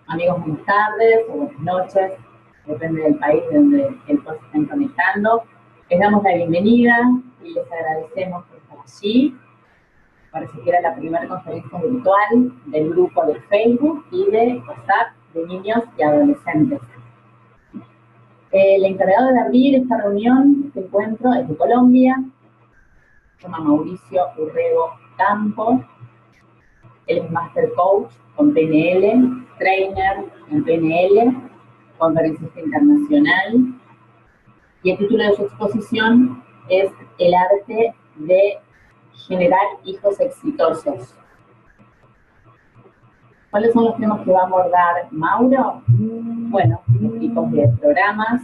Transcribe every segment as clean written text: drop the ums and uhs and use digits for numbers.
Amigos, buenas tardes o buenas noches, depende del país de donde se estén conectando. Les damos la bienvenida y les agradecemos por estar allí. Parece que era la primera conferencia virtual del grupo de Facebook y de WhatsApp de niños y adolescentes. El encargado de abrir esta reunión, este encuentro, es de Colombia. Se llama Mauricio Urrego Campos. Él es Master Coach con PNL, Trainer en PNL, conferencista internacional. Y el título de su exposición es El arte de generar hijos exitosos. ¿Cuáles son los temas que va a abordar Mauro? Bueno, los tipos de programas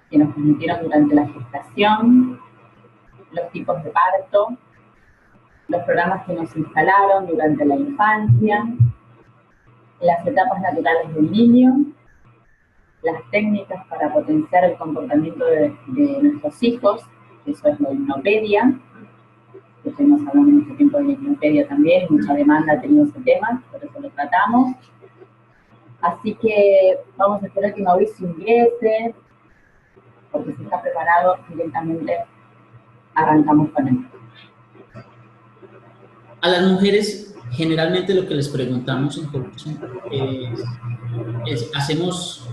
que nos permitieron durante la gestación, los tipos de parto, los programas que nos instalaron durante la infancia, las etapas naturales del niño, las técnicas para potenciar el comportamiento de nuestros hijos, eso es la hipnopedia, que estuvimos hablando mucho tiempo de la hipnopedia también, mucha demanda ha tenido ese tema, por eso lo tratamos. Así que vamos a esperar que Mauricio ingrese, porque si está preparado, directamente arrancamos con él. A las mujeres, generalmente lo que les preguntamos en coaching hacemos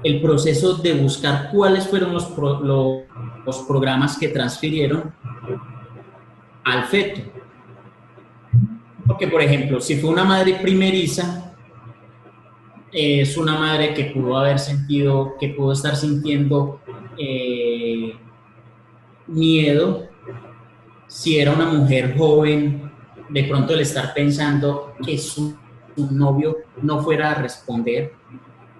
el proceso de buscar cuáles fueron los programas que transfirieron al feto. Porque, por ejemplo, si fue una madre primeriza, es una madre que pudo haber sentido, que pudo estar sintiendo miedo. Si era una mujer joven, de pronto el estar pensando que su novio no fuera a responder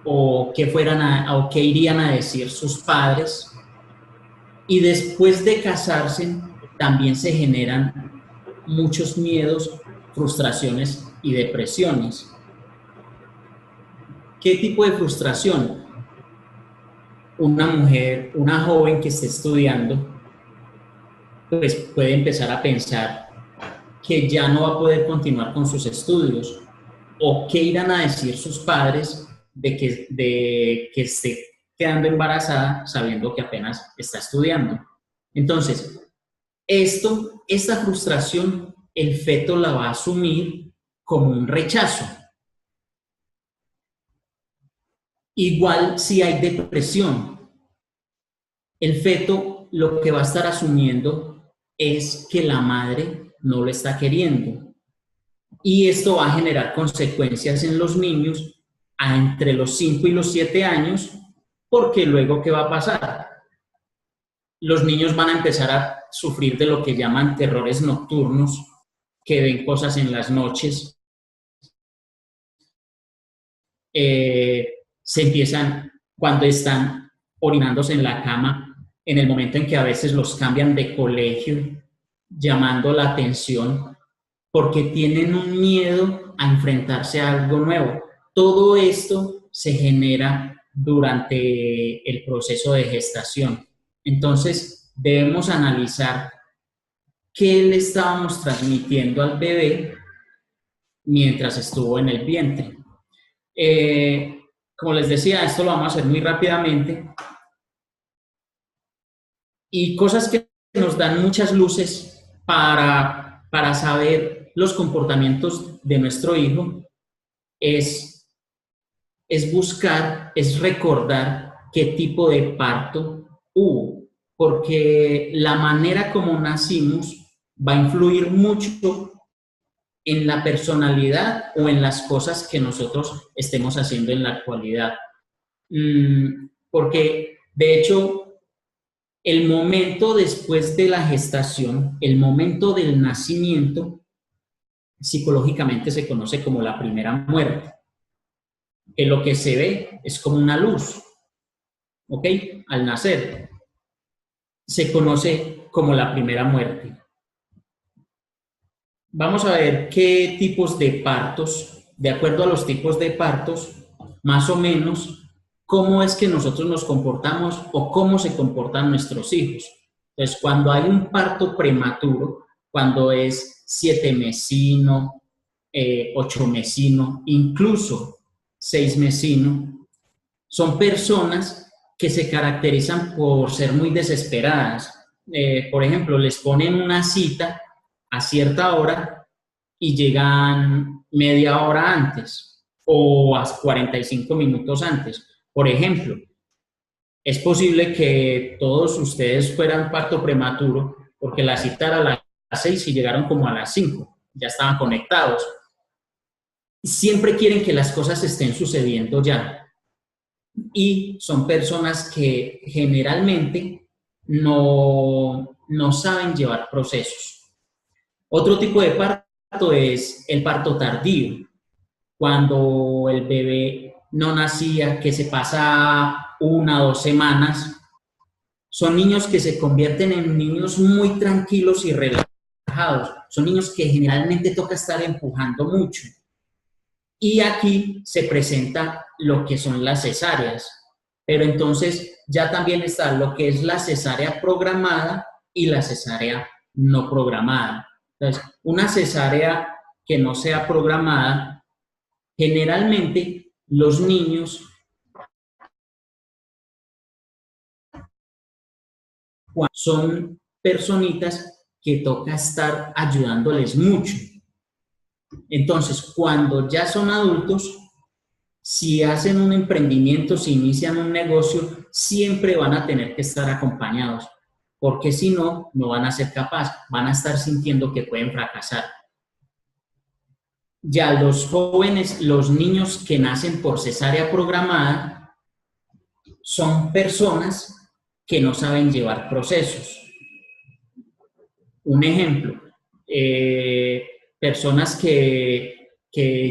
o que irían a decir sus padres. Y después de casarse también se generan muchos miedos, frustraciones y depresiones. ¿Qué tipo de frustración? Una joven que esté estudiando, pues puede empezar a pensar que ya no va a poder continuar con sus estudios, o qué irán a decir sus padres de que esté quedando embarazada sabiendo que apenas está estudiando. Entonces, esta frustración, el feto la va a asumir como un rechazo. Igual si hay depresión, el feto lo que va a estar asumiendo es que la madre no lo está queriendo. Y esto va a generar consecuencias en los niños entre los 5 y los 7 años, porque luego, ¿qué va a pasar? Los niños van a empezar a sufrir de lo que llaman terrores nocturnos, que ven cosas en las noches. Se empiezan, cuando están orinándose en la cama, en el momento en que a veces los cambian de colegio, llamando la atención, porque tienen un miedo a enfrentarse a algo nuevo. Todo esto se genera durante el proceso de gestación. Entonces, debemos analizar qué le estábamos transmitiendo al bebé mientras estuvo en el vientre. Como les decía, esto lo vamos a hacer muy rápidamente. Y cosas que nos dan muchas luces para saber los comportamientos de nuestro hijo es recordar qué tipo de parto hubo, porque la manera como nacimos va a influir mucho en la personalidad o en las cosas que nosotros estemos haciendo en la actualidad. Porque, de hecho, el momento después de la gestación, el momento del nacimiento, psicológicamente se conoce como la primera muerte. Que lo que se ve es como una luz, ¿ok? Al nacer, se conoce como la primera muerte. Vamos a ver qué tipos de partos, de acuerdo a los tipos de partos, más o menos, cómo es que nosotros nos comportamos o cómo se comportan nuestros hijos. Entonces, cuando hay un parto prematuro, cuando es 7 mesino, 8 mesino, incluso seismesino, son personas que se caracterizan por ser muy desesperadas. Por ejemplo, les ponen una cita a cierta hora y llegan media hora antes o a 45 minutos antes. Por ejemplo, es posible que todos ustedes fueran parto prematuro porque la cita era a las 6 y llegaron como a las 5, ya estaban conectados. Siempre quieren que las cosas estén sucediendo ya. Y son personas que generalmente no saben llevar procesos. Otro tipo de parto es el parto tardío, cuando el bebé no nacía, que se pasa 1 o 2 semanas. Son niños que se convierten en niños muy tranquilos y relajados. Son niños que generalmente toca estar empujando mucho. Y aquí se presenta lo que son las cesáreas. Pero entonces ya también está lo que es la cesárea programada y la cesárea no programada. Entonces, una cesárea que no sea programada, generalmente los niños son personitas que toca estar ayudándoles mucho. Entonces, cuando ya son adultos, si hacen un emprendimiento, si inician un negocio, siempre van a tener que estar acompañados, porque si no, no van a ser capaces, van a estar sintiendo que pueden fracasar. Ya los jóvenes, los niños que nacen por cesárea programada, son personas que no saben llevar procesos. Un ejemplo, personas que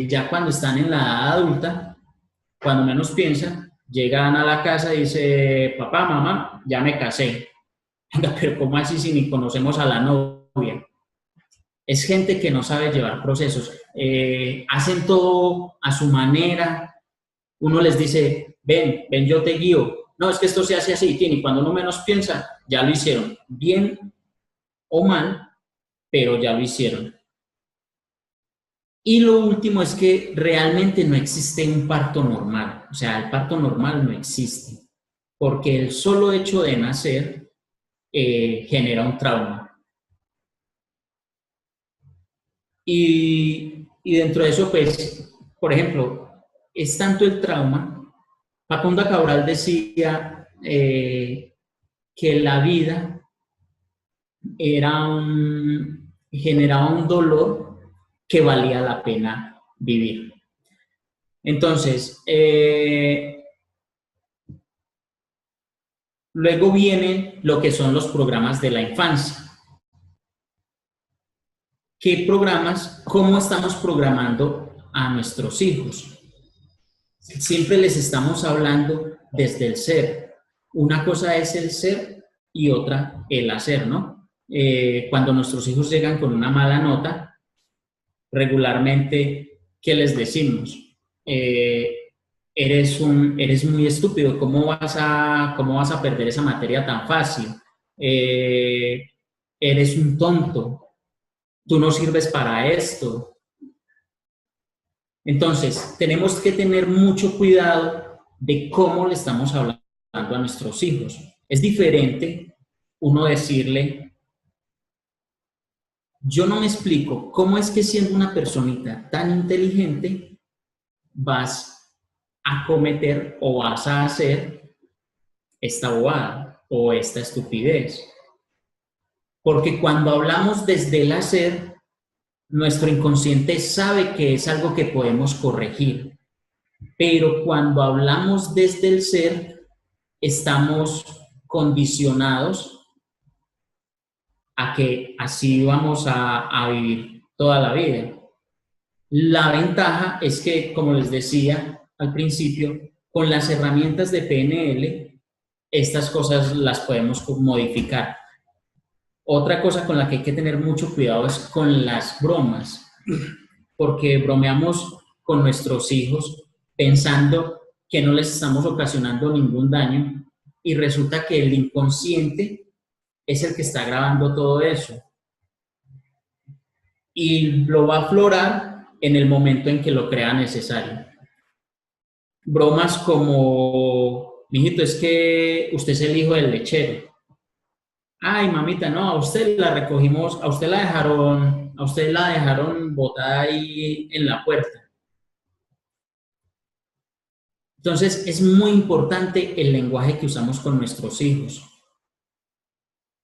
ya cuando están en la edad adulta, cuando menos piensan, llegan a la casa y dicen, papá, mamá, ya me casé. Pero ¿cómo así si ni conocemos a la novia? Es gente que no sabe llevar procesos. Hacen todo a su manera. Uno les dice, ven, yo te guío. No, es que esto se hace así, y cuando uno menos piensa, ya lo hicieron. Bien o mal, pero ya lo hicieron. Y lo último es que realmente no existe un parto normal. O sea, el parto normal no existe. Porque el solo hecho de nacer genera un trauma. Y dentro de eso, pues, por ejemplo, es tanto el trauma. Facundo Cabral decía que la vida generaba un dolor que valía la pena vivir. Entonces, luego vienen lo que son los programas de la infancia. ¿Qué programas? ¿Cómo estamos programando a nuestros hijos? Siempre les estamos hablando desde el ser. Una cosa es el ser y otra el hacer, ¿no? Cuando nuestros hijos llegan con una mala nota, regularmente, ¿qué les decimos? Eres muy estúpido, ¿cómo vas a perder esa materia tan fácil? Eres un tonto, tú no sirves para esto. Entonces, tenemos que tener mucho cuidado de cómo le estamos hablando a nuestros hijos. Es diferente uno decirle, yo no me explico cómo es que siendo una personita tan inteligente vas a cometer o vas a hacer esta bobada o esta estupidez. Porque cuando hablamos desde el hacer, nuestro inconsciente sabe que es algo que podemos corregir, pero cuando hablamos desde el ser, estamos condicionados a que así vamos a vivir toda la vida. La ventaja es que, como les decía al principio, con las herramientas de PNL, estas cosas las podemos modificar. Otra cosa con la que hay que tener mucho cuidado es con las bromas, porque bromeamos con nuestros hijos pensando que no les estamos ocasionando ningún daño y resulta que el inconsciente es el que está grabando todo eso y lo va a aflorar en el momento en que lo crea necesario. bromas como, mijito, es que usted es el hijo del lechero. Ay, mamita, no, a usted la recogimos, a usted la dejaron botada ahí en la puerta. Entonces, es muy importante el lenguaje que usamos con nuestros hijos.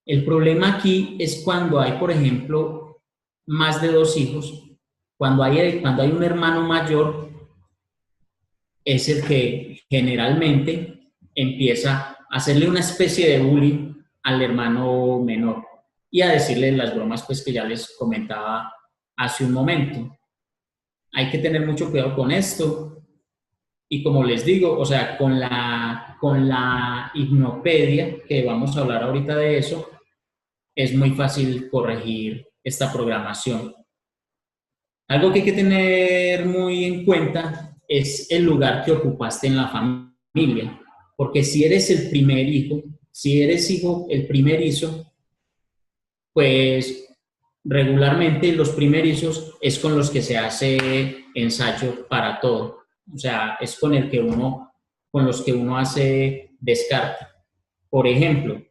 El problema aquí es cuando hay, por ejemplo, más de 2 hijos, cuando hay un hermano mayor, es el que generalmente empieza a hacerle una especie de bullying al hermano menor y a decirle las bromas pues, que ya les comentaba hace un momento. Hay que tener mucho cuidado con esto. Y como les digo, o sea, con la hipnopedia, que vamos a hablar ahorita de eso, es muy fácil corregir esta programación. Algo que hay que tener muy en cuenta es el lugar que ocupaste en la familia, porque si eres el primer hijo, si eres el primerizo, pues regularmente los primerizos es con los que se hace ensayo para todo. O sea, es con los que uno hace descarte. Por ejemplo,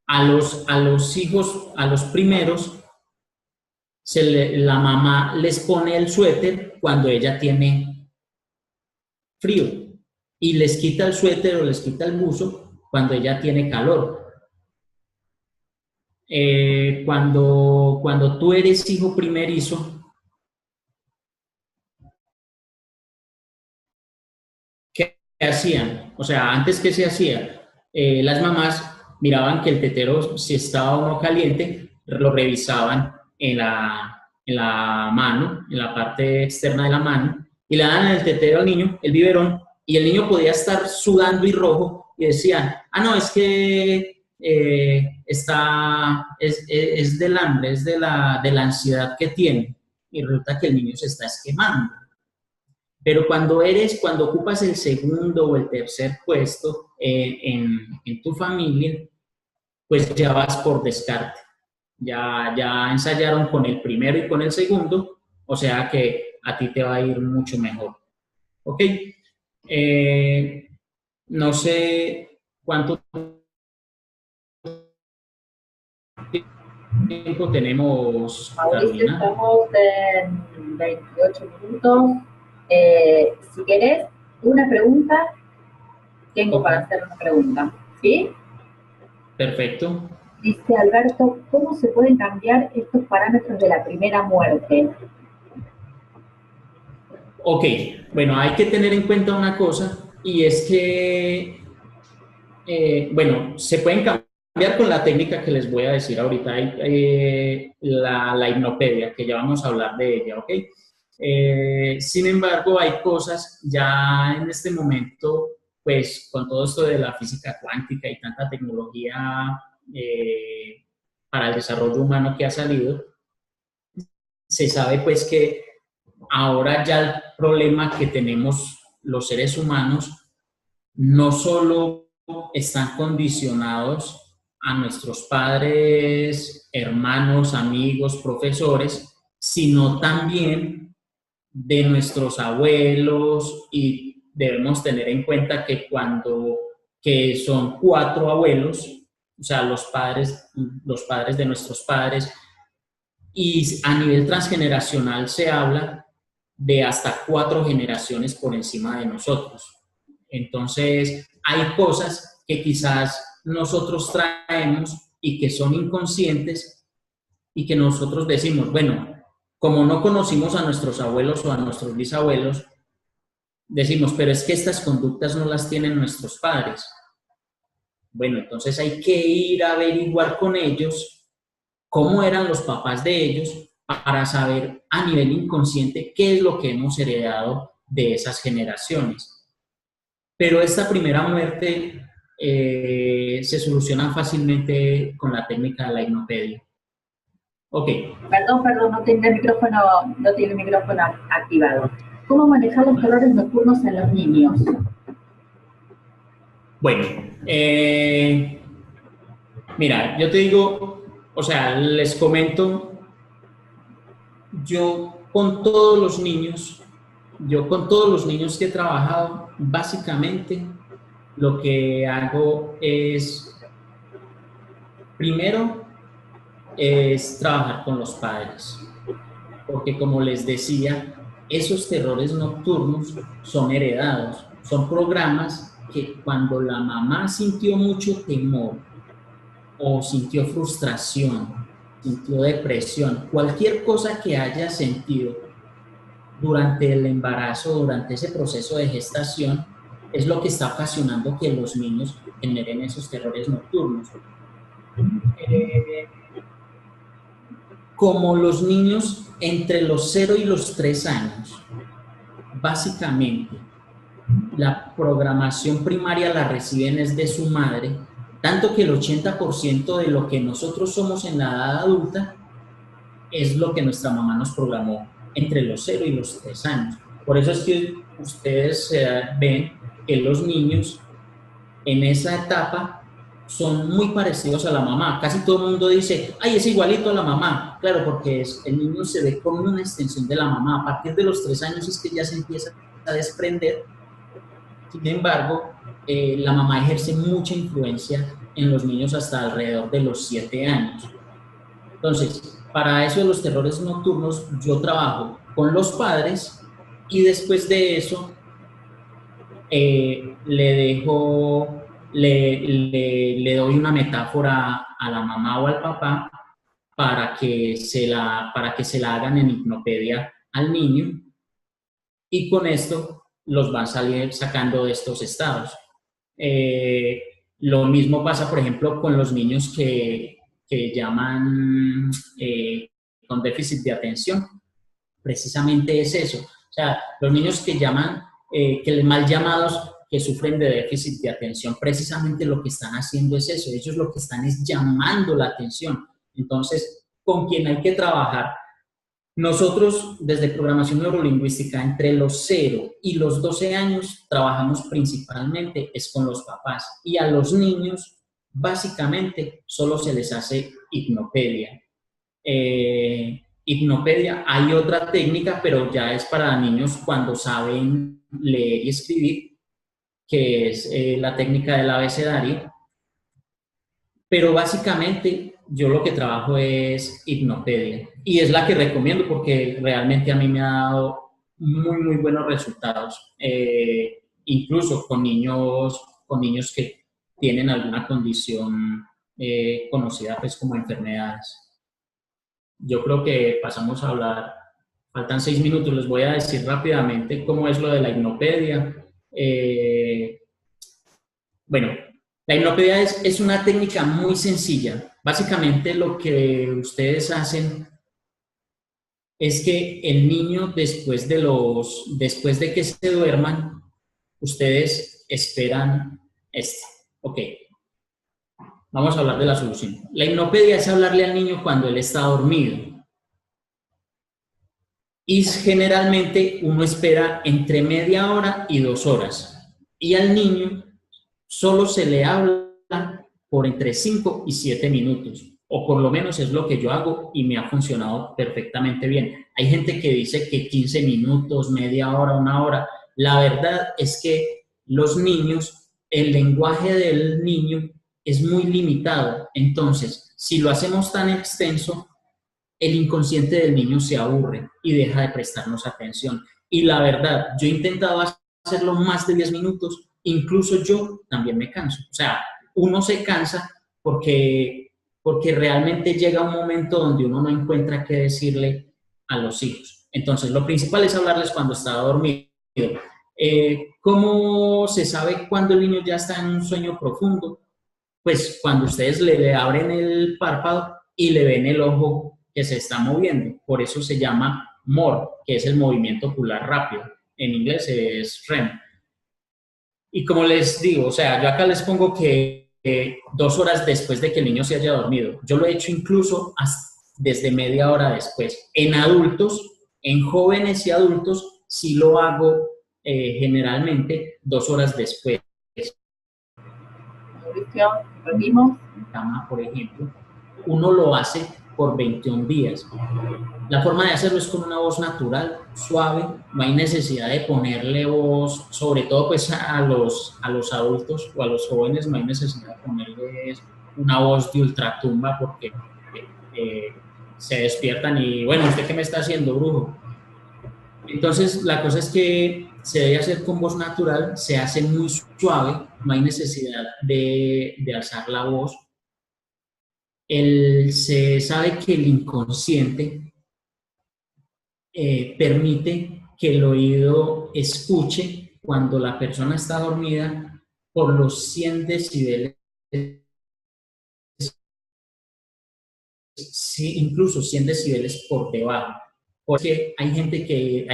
a los hijos, a los primeros, la mamá les pone el suéter cuando ella tiene frío y les quita el suéter o les quita el buzo cuando ella tiene calor. Cuando tú eres hijo primerizo, ¿qué hacían? O sea, antes, ¿qué se hacía? Las mamás miraban que el tetero, si estaba o no caliente, lo revisaban en la mano, en la parte externa de la mano, y le daban el tetero al niño, el biberón, y el niño podía estar sudando y rojo, y decían, no, es que es del hambre, es de la ansiedad que tiene, y resulta que el niño se está quemando. Pero cuando ocupas el segundo o el tercer puesto en tu familia, pues ya vas por descarte. Ya ensayaron con el primero y con el segundo, o sea que a ti te va a ir mucho mejor. ¿Ok? No sé cuánto tiempo tenemos, Mauricio, Carolina. estamos en 28 minutos. Si querés una pregunta, tengo para hacer una pregunta. ¿Sí? Perfecto. Dice Alberto, ¿cómo se pueden cambiar estos parámetros de la primera muerte? Ok, bueno, hay que tener en cuenta una cosa y es que, bueno, se pueden cambiar con la técnica que les voy a decir ahorita, la hipnopedia, que ya vamos a hablar de ella, ¿ok? Sin embargo, hay cosas ya en este momento, pues con todo esto de la física cuántica y tanta tecnología para el desarrollo humano que ha salido, se sabe pues que ahora ya el problema que tenemos los seres humanos no solo están condicionados a nuestros padres, hermanos, amigos, profesores, sino también de nuestros abuelos, y debemos tener en cuenta que son 4 abuelos, o sea, los padres de nuestros padres, y a nivel transgeneracional se habla de hasta 4 generaciones por encima de nosotros. Entonces, hay cosas que quizás nosotros traemos y que son inconscientes y que nosotros decimos, bueno, como no conocimos a nuestros abuelos o a nuestros bisabuelos, decimos, pero es que estas conductas no las tienen nuestros padres. Bueno, entonces hay que ir a averiguar con ellos cómo eran los papás de ellos para saber a nivel inconsciente qué es lo que hemos heredado de esas generaciones. Pero esta primera muerte se soluciona fácilmente con la técnica de la hipnopedia. Ok. Perdón, no tiene el micrófono activado. ¿Cómo manejar los terrores nocturnos en los niños? Bueno, mira, yo te digo, o sea, les comento, yo con todos los niños yo con todos los niños que he trabajado, básicamente lo que hago es, primero, es trabajar con los padres, porque como les decía, esos terrores nocturnos son heredados, son programas que cuando la mamá sintió mucho temor o sintió frustración, sintió depresión, cualquier cosa que haya sentido durante el embarazo, durante ese proceso de gestación, es lo que está ocasionando que los niños generen esos terrores nocturnos. Como los niños entre los 0 y los 3 años, básicamente, la programación primaria la reciben es de su madre, tanto que el 80% de lo que nosotros somos en la edad adulta es lo que nuestra mamá nos programó entre los 0 y los 3 años. Por eso es que ustedes ven que los niños en esa etapa son muy parecidos a la mamá. Casi todo el mundo dice, ay, es igualito a la mamá. Claro, porque el niño se ve como una extensión de la mamá. A partir de los 3 años es que ya se empieza a desprender. Sin embargo, la mamá ejerce mucha influencia en los niños hasta alrededor de los 7 años. Entonces, para eso de los terrores nocturnos, yo trabajo con los padres y después de eso le doy una metáfora a la mamá o al papá para que se la hagan en hipnopedia al niño, y con esto los van sacando de estos estados. Lo mismo pasa, por ejemplo, con los niños que llaman con déficit de atención. Precisamente es eso. O sea, los niños que llaman, que mal llamados, que sufren de déficit de atención, precisamente lo que están haciendo es eso. Ellos lo que están es llamando la atención. Entonces, ¿con quién hay que trabajar? Nosotros, desde programación neurolingüística, entre los 0 y los 12 años, trabajamos principalmente es con los papás. Y a los niños, básicamente, solo se les hace hipnopedia. Hipnopedia, hay otra técnica, pero ya es para niños cuando saben leer y escribir, que es la técnica del abecedario. Pero básicamente yo lo que trabajo es hipnopedia y es la que recomiendo porque realmente a mí me ha dado muy buenos resultados, incluso con niños que tienen alguna condición conocida pues como enfermedades. Yo creo que pasamos a hablar, faltan 6 minutos, les voy a decir rápidamente cómo es lo de la hipnopedia. Bueno, la hipnopedia es una técnica muy sencilla. Básicamente lo que ustedes hacen es que el niño después de que se duerman, ustedes esperan Ok, vamos a hablar de la solución. La hipnopedia es hablarle al niño cuando él está dormido. Y generalmente uno espera entre media hora y 2 horas. Y al niño solo se le habla por entre 5 y 7 minutos, o por lo menos es lo que yo hago y me ha funcionado perfectamente bien. Hay gente que dice que 15 minutos, media hora, 1 hora. La verdad es que los niños, el lenguaje del niño es muy limitado, entonces si lo hacemos tan extenso, el inconsciente del niño se aburre y deja de prestarnos atención. Y la verdad, yo he intentado hacerlo más de 10 minutos, incluso yo también me canso. O sea, uno se cansa porque realmente llega un momento donde uno no encuentra qué decirle a los hijos. Entonces, lo principal es hablarles cuando está dormido. ¿Cómo se sabe cuando el niño ya está en un sueño profundo? Pues cuando ustedes le abren el párpado y le ven el ojo que se está moviendo. Por eso se llama MOR, que es el movimiento ocular rápido. En inglés es REM. Y como les digo, o sea, yo acá les pongo que 2 horas después de que el niño se haya dormido. Yo lo he hecho incluso desde media hora después. En adultos, en jóvenes y adultos, sí lo hago generalmente 2 horas después. Repetimos. Cama, por ejemplo, uno lo hace por 21 días. La forma de hacerlo es con una voz natural, suave, no hay necesidad de ponerle voz, sobre todo pues a los adultos o a los jóvenes, no hay necesidad de ponerles una voz de ultratumba porque se despiertan y, bueno, ¿usted qué me está haciendo, brujo? Entonces, la cosa es que se debe hacer con voz natural, se hace muy suave, no hay necesidad de alzar la voz. Se sabe que el inconsciente permite que el oído escuche cuando la persona está dormida por los 100 decibeles, sí, incluso 100 decibeles por debajo. Porque hay gente que,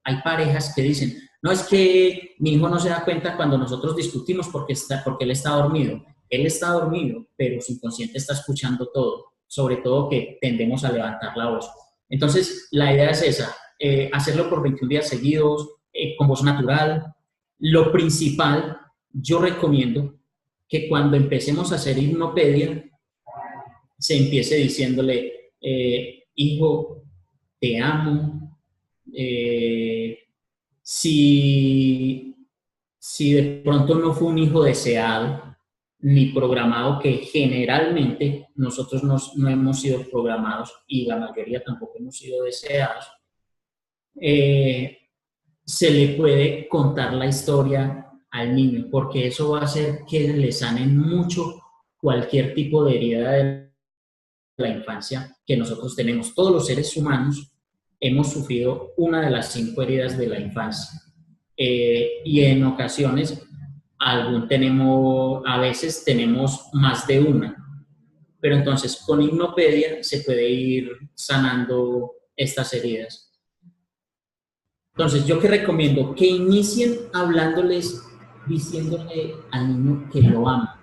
hay parejas que dicen, no, es que mi hijo no se da cuenta cuando nosotros discutimos porque él está dormido. Él está dormido, pero su inconsciente está escuchando todo, sobre todo que tendemos a levantar la voz. Entonces, la idea es esa, hacerlo por 21 días seguidos, con voz natural. Lo principal, yo recomiendo que cuando empecemos a hacer hipnopedia, se empiece diciéndole, hijo, te amo. Si de pronto no fue un hijo deseado ni programado, que generalmente nosotros no hemos sido programados y la mayoría tampoco hemos sido deseados, se le puede contar la historia al niño, porque eso va a hacer que le sanen mucho cualquier tipo de herida de la infancia que nosotros tenemos. Todos los seres humanos hemos sufrido una de las 5 heridas de la infancia. Y en ocasiones a veces tenemos más de una. Pero entonces con hipnopedia se puede ir sanando estas heridas. Entonces, ¿yo qué recomiendo? Que inicien hablándoles, diciéndole al niño que lo ama.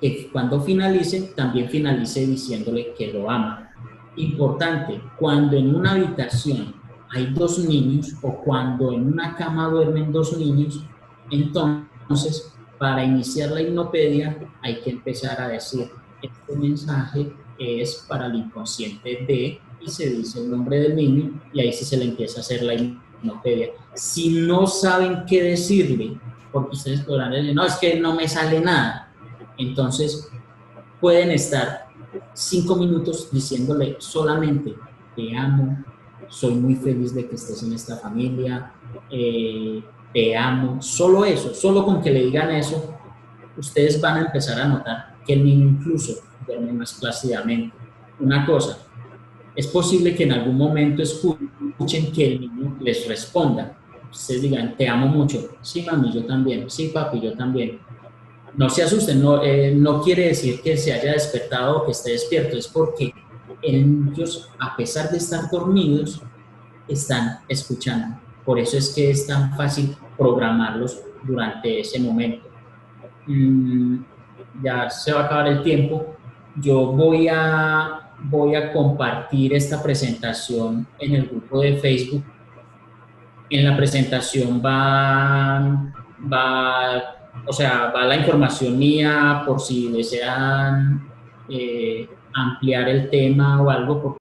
Y que cuando finalice, también finalice diciéndole que lo ama. Importante, cuando en una habitación hay 2 niños o cuando en una cama duermen 2 niños, entonces, para iniciar la hipnopedia hay que empezar a decir, este mensaje es para el inconsciente de, y se dice el nombre del niño, y ahí sí se le empieza a hacer la hipnopedia. Si no saben qué decirle, porque ustedes podrán decir, no, es que no me sale nada, entonces pueden estar 5 minutos diciéndole solamente, te amo, soy muy feliz de que estés en esta familia, te amo, solo eso, solo con que le digan eso, ustedes van a empezar a notar que el niño incluso duerme más plácidamente. Una cosa, es posible que en algún momento escuchen que el niño les responda. Ustedes digan, te amo mucho. Sí, mami, yo también. Sí, papi, yo también. No se asusten, no quiere decir que se haya despertado o que esté despierto, es porque ellos, a pesar de estar dormidos, están escuchando. Por eso es que es tan fácil programarlos durante ese momento. Ya se va a acabar el tiempo. Yo voy a compartir esta presentación en el grupo de Facebook. En la presentación va la información mía por si desean ampliar el tema o algo.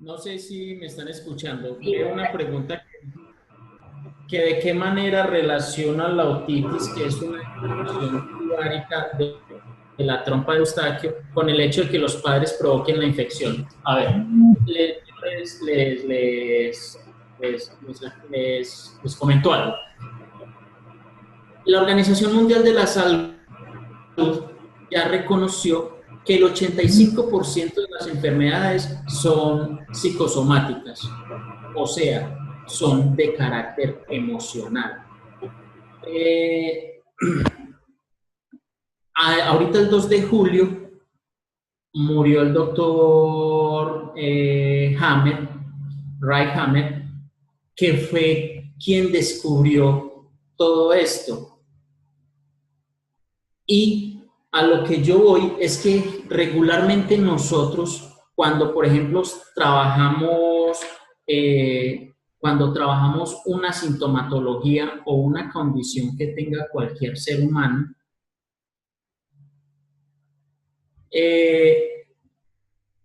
No sé si me están escuchando. Quiero una pregunta que de qué manera relaciona la otitis, que es una infección tulárica de la trompa de Eustaquio, con el hecho de que los padres provoquen la infección. A ver, les comento algo. La Organización Mundial de la Salud ya reconoció que el 85% de las enfermedades son psicosomáticas, o sea, son de carácter emocional. Ahorita el 2 de julio murió el doctor Ray Hammer, que fue quien descubrió todo esto. Y a lo que yo voy es que regularmente nosotros, cuando por ejemplo trabajamos una sintomatología o una condición que tenga cualquier ser humano,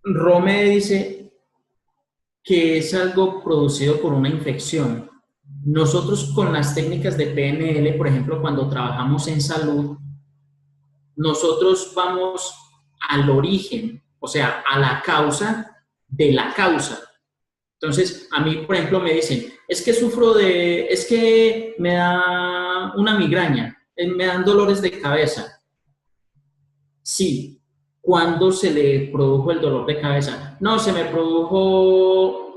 Rome dice que es algo producido por una infección. Nosotros con las técnicas de PNL, por ejemplo, cuando trabajamos en salud, nosotros vamos al origen, o sea, a la causa de la causa. Entonces, a mí, por ejemplo, me dicen, es que me da una migraña, me dan dolores de cabeza. Sí, ¿cuándo se le produjo el dolor de cabeza? No, se me produjo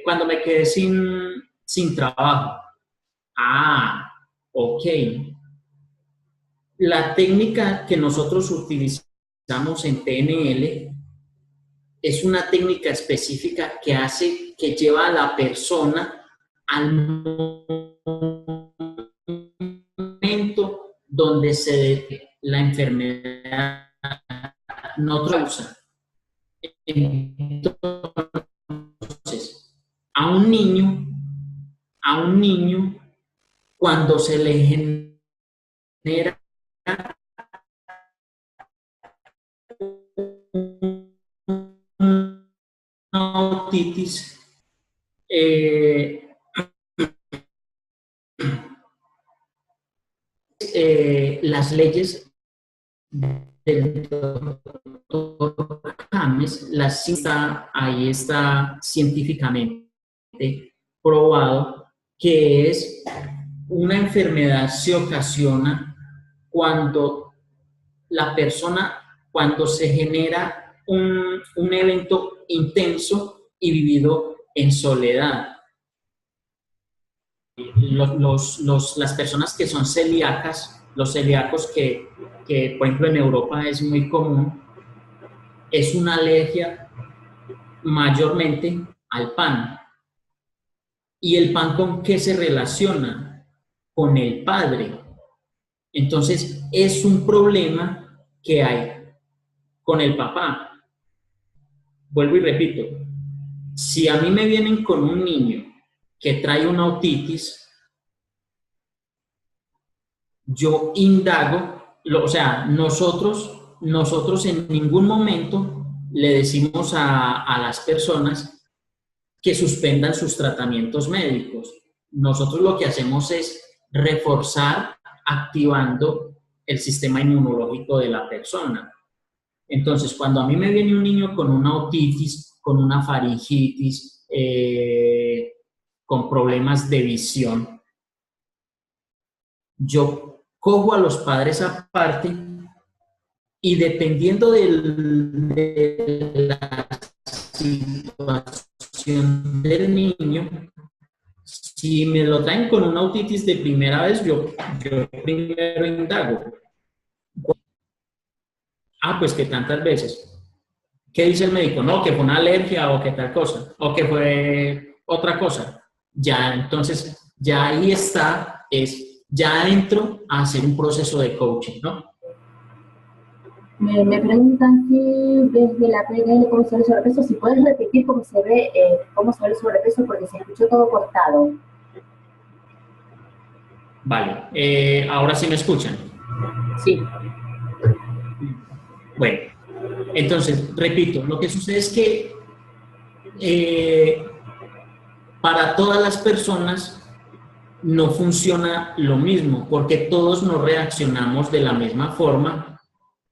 cuando me quedé sin trabajo. Ah, ok. La técnica que nosotros utilizamos en PNL es una técnica específica que lleva a la persona al momento donde la enfermedad no causa. Entonces, a un niño, cuando se le genera una otitis, las leyes del doctor James, ahí está científicamente probado que es una enfermedad se ocasiona cuando cuando se genera un evento intenso y vivido en soledad. Las personas que son celíacas, los celíacos que, por ejemplo, en Europa es muy común, es una alergia mayormente al pan. ¿Y el pan con qué se relaciona? Con el padre. Entonces, es un problema que hay con el papá. Vuelvo y repito, si a mí me vienen con un niño que trae una otitis, yo indago, o sea, nosotros en ningún momento le decimos a las personas que suspendan sus tratamientos médicos. Nosotros lo que hacemos es reforzar activando el sistema inmunológico de la persona. Entonces, cuando a mí me viene un niño con una otitis, con una faringitis, con problemas de visión, yo cojo a los padres aparte y dependiendo de la situación del niño, si me lo traen con una otitis de primera vez, yo primero indago. Ah, pues que tantas veces. ¿Qué dice el médico? No, que fue una alergia o que tal cosa, o que fue otra cosa. Ya, entonces, ya ahí está, ya entro a hacer un proceso de coaching, ¿no? Me preguntan si desde la PNL cómo se ve el sobrepeso, si puedes repetir cómo se ve el sobrepeso porque se escuchó todo cortado. Vale, ahora sí me escuchan. Sí. Bueno, entonces, repito, lo que sucede es que para todas las personas no funciona lo mismo, porque todos no reaccionamos de la misma forma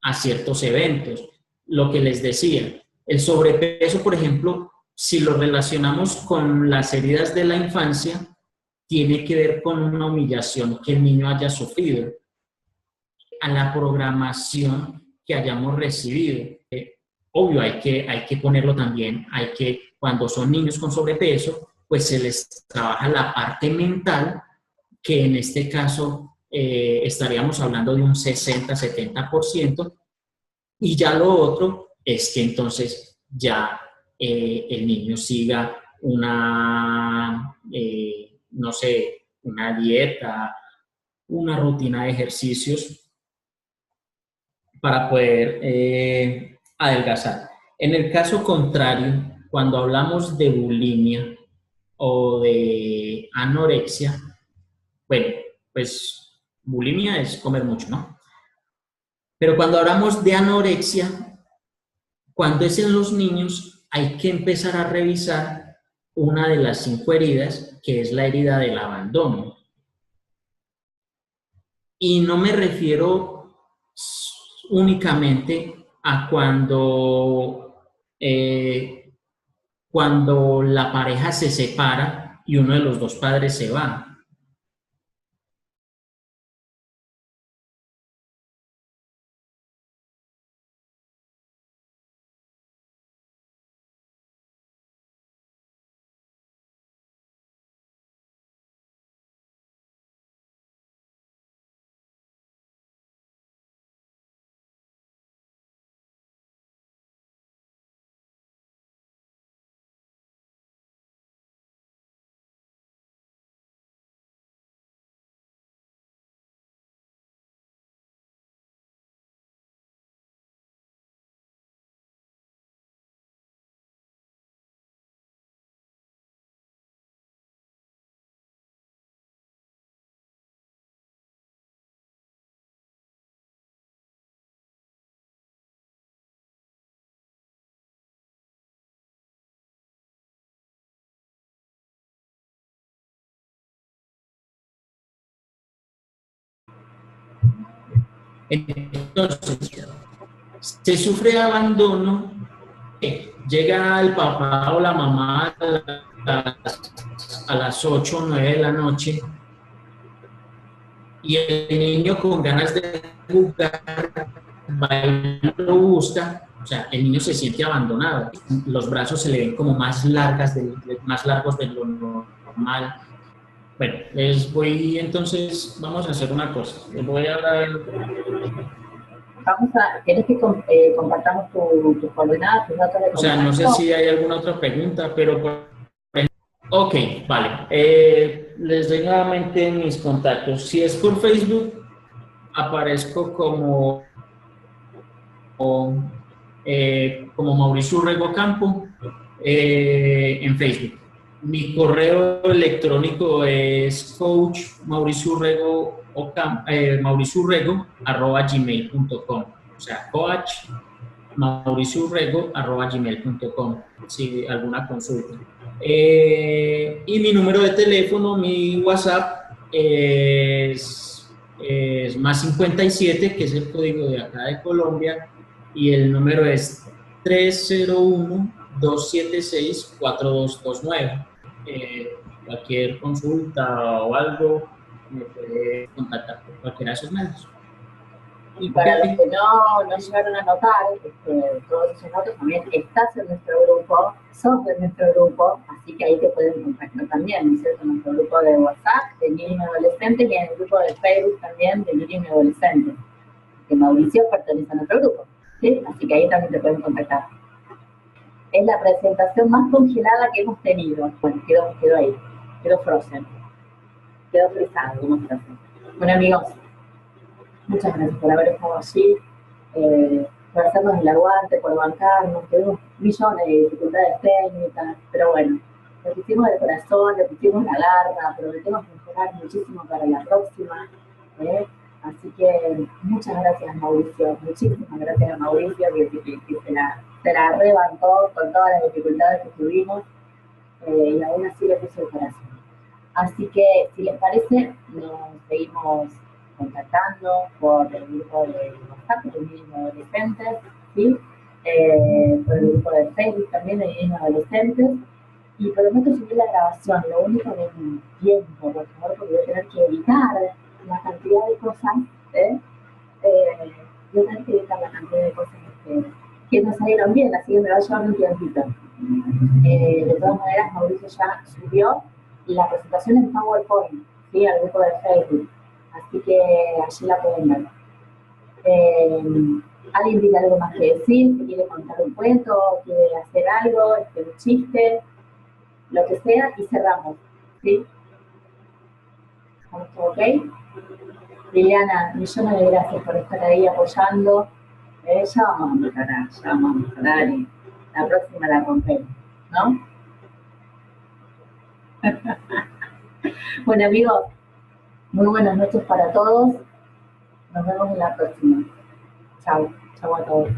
a ciertos eventos. Lo que les decía, el sobrepeso, por ejemplo, si lo relacionamos con las heridas de la infancia, tiene que ver con una humillación que el niño haya sufrido, a la programación que hayamos recibido. Obvio, hay que ponerlo también, cuando son niños con sobrepeso, pues se les trabaja la parte mental, que en este caso estaríamos hablando de un 60-70%, y ya lo otro es que entonces ya el niño siga no sé, una dieta, una rutina de ejercicios para poder adelgazar. En el caso contrario, cuando hablamos de bulimia o de anorexia, bueno, pues bulimia es comer mucho, ¿no? Pero cuando hablamos de anorexia, Cuando es en los niños, hay que empezar a revisar una de las 5 heridas, que es la herida del abandono. Y no me refiero únicamente a cuando la pareja se separa y uno de los dos padres se va. Entonces, se sufre abandono, llega el papá o la mamá a las 8 o 9 de la noche y el niño con ganas de jugar va y lo busca, o sea, el niño se siente abandonado, los brazos se le ven como más largos de lo normal. Bueno, vamos a hacer una cosa, les voy a dar... ¿Querés que compartamos tus coordenadas, tus datos de contacto? O sea, no sé si hay alguna otra pregunta, pero... Ok, vale. Les doy nuevamente mis contactos. Si es por Facebook, aparezco como Mauricio Urrego Campo en Facebook. Mi correo electrónico es coachmauriciurrego@gmail.com. O sea, coachmauriciurrego@gmail.com. Si alguna consulta. Y mi número de teléfono, mi WhatsApp es más 57, que es el código de acá de Colombia, y el número es 301-276-4229. Cualquier consulta o algo me puede contactar por cualquiera de esos medios. Y para los que no llegaron a notar, todos esos datos, también estás en nuestro grupo, sos de nuestro grupo, así que ahí te pueden contactar también, ¿no es cierto? En nuestro grupo de WhatsApp de niños y adolescentes y en el grupo de Facebook también de niños y adolescentes, que Mauricio pertenece a nuestro grupo, ¿sí? Así que ahí también te pueden contactar. Es la presentación más congelada que hemos tenido. Bueno, quedó ahí, quedó frozen, quedó frisado, como frozen. Bueno, amigos, muchas gracias por haber estado allí, por hacernos el aguante, por bancarnos. Tuvimos millones de dificultades técnicas, pero bueno, lo que hicimos de corazón, lo que hicimos la garra, prometemos mejorar muchísimo para la próxima. Así que muchas gracias, Mauricio, muchísimas gracias a Mauricio, que se la rebancó con todas las dificultades que tuvimos, y aún así le puso el corazón. Así que, si les parece, nos seguimos contactando por el grupo de WhatsApp de niños y adolescentes, ¿sí? Por el grupo de Facebook también de niños y adolescentes, y prometo subir la grabación. Lo único que mi tiempo, por favor, porque voy a tener que editar la cantidad de cosas, voy a tener que editar la cantidad de cosas que no salieron bien, así que me va a llevar un tiempito. De todas maneras, Mauricio ya subió la presentación en PowerPoint, ¿sí? Al grupo de Facebook, así que allí la pueden ver. ¿Alguien tiene algo más que decir? ¿Se quiere contar un cuento? ¿Quiere hacer algo? Un chiste? Lo que sea, y cerramos, ¿sí? ¿Estamos todos ok? Liliana, millones de gracias por estar ahí apoyando. Ya vamos a mejorar, y la próxima la rompemos, ¿no? Bueno, amigos, muy buenas noches para todos. Nos vemos en la próxima. Chao, chao a todos.